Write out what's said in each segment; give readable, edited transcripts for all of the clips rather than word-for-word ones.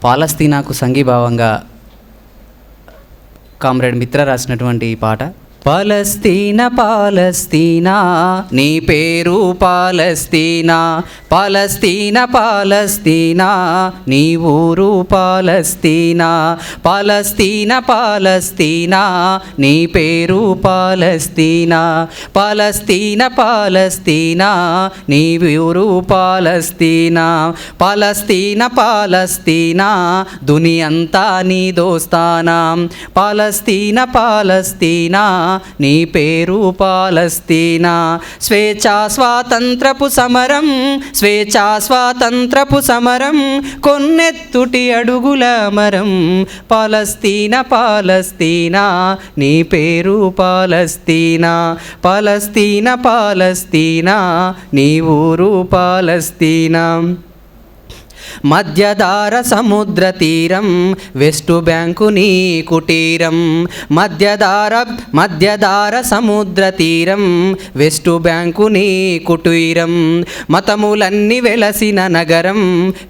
పాలస్తీనాకు సంఘీభావంగా కామ్రేడ్ మిత్ర రాసినటువంటి ఈ పాట. పాలస్తీనా పాలస్తీనా నీ పేరు పాలస్తీనా, పాలస్తీనా పాలస్తీనా నీ ఊరు పాలస్తీనా, పాలస్తీనా పాలస్తీనా నీ పేరు పాలస్తీనా, పాలస్తీనా పాలస్తీనా నీ ఊరు పాలస్తీనా, పాలస్తీనా పాలస్తీనా దునియంతా నీ దోస్తానా, పాలస్తీనా పాలస్తీనా నీ పేరు పాలస్తీనా. స్వేచ్ఛా స్వాతంత్రపు సమరం, స్వేచ్ఛా స్వాతంత్రపు సమరం కొన్నెత్తుటి అడుగుల మరం, పాలస్తీనా పాలస్తీనా నీ పేరు పాలస్తీనా, పాలస్తీనా పాలస్తీనా నీ ఊరు పాలస్తీనా. మధ్యధార సముద్ర తీరం వెస్ట్ బ్యాంకు నీ కుటీరం, మధ్యధార సముద్ర తీరం వెస్ట్ బ్యాంకు నీ కుటీరం, మతములన్నీ వెలసిన నగరం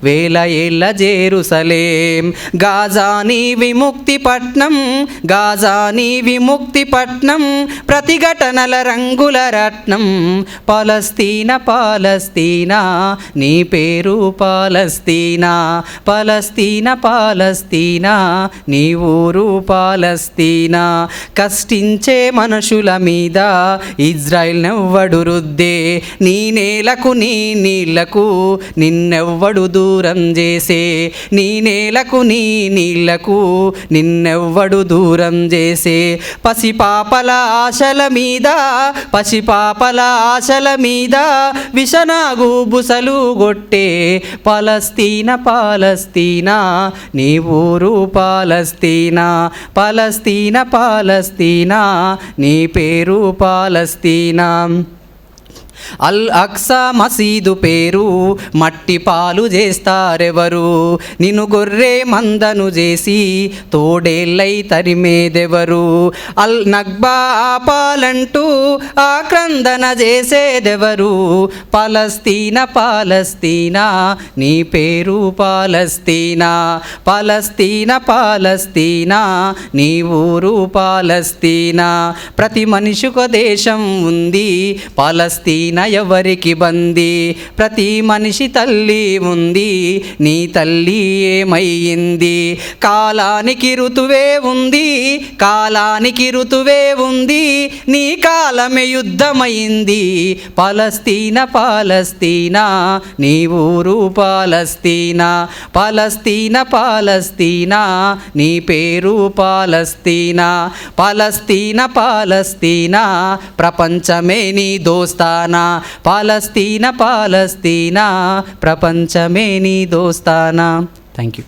వేల ఏళ్ళ జెరూసలేం, గాజా నీ విముక్తి పట్నం, గాజా నీ విముక్తి పట్నం ప్రతిఘటనల రంగుల రత్నం, పాలస్తీనా పాలస్తీనా నీ పేరు పాలస్తీనా, పాలస్తీనా పాలస్తీనా నీ ఊరు పాలస్తీనా. కష్టించే మనుషుల మీద ఇజ్రాయిల్ నెవ్వడు రుద్దే, నీ నేలకు నీ నీళ్లకు నిన్నెవ్వడు దూరం చేసే, నీ నేలకు నీ నీళ్లకు నిన్నెవ్వడు దూరం చేసే. పసిపాపల ఆశల మీద, పసిపాపల ఆశల మీద విషనాగు బుసలు గొట్టే, పాలస్తీనా పాలస్తీనా నీ ఊరు పాలస్తీనా, పాలస్తీనా పాలస్తీనా నీ పేరు పాలస్తీనా. అల్ అక్సా మసీదు పేరు మట్టి పాలు చేస్తారెవరు, నిన్ను గొర్రె మందను చేసి తోడేళ్ళై తరిమేదెవరు, అల్ నగ్బా ఆపాలంటూ ఆక్రందన చేసేదెవరు, పాలస్తీనా పాలస్తీనా నీ పేరు పాలస్తీనా, పాలస్తీనా పాలస్తీనా నీ ఊరు పాలస్తీనా. ప్రతి మనిషికి దేశం ఉంది, పాలస్తీనా ఎవరికి బందీ, ప్రతి మనిషి తల్లి ఉంది, నీ తల్లి ఏమయ్యింది, కాలానికి ఋతువే ఉంది, కాలానికి ఋతువే ఉంది, నీ కాలమే యుద్ధమైంది, పాలస్తీనా పాలస్తీనా నీ ఊరు పాలస్తీనా, పాలస్తీనా పాలస్తీనా నీ పేరు పాలస్తీనా, పాలస్తీనా పాలస్తీనా ప్రపంచమే నీ దోస్తానా, పాలస్తీనా పాలస్తీనా ప్రపంచమే నీ దోస్తానా. Thank you.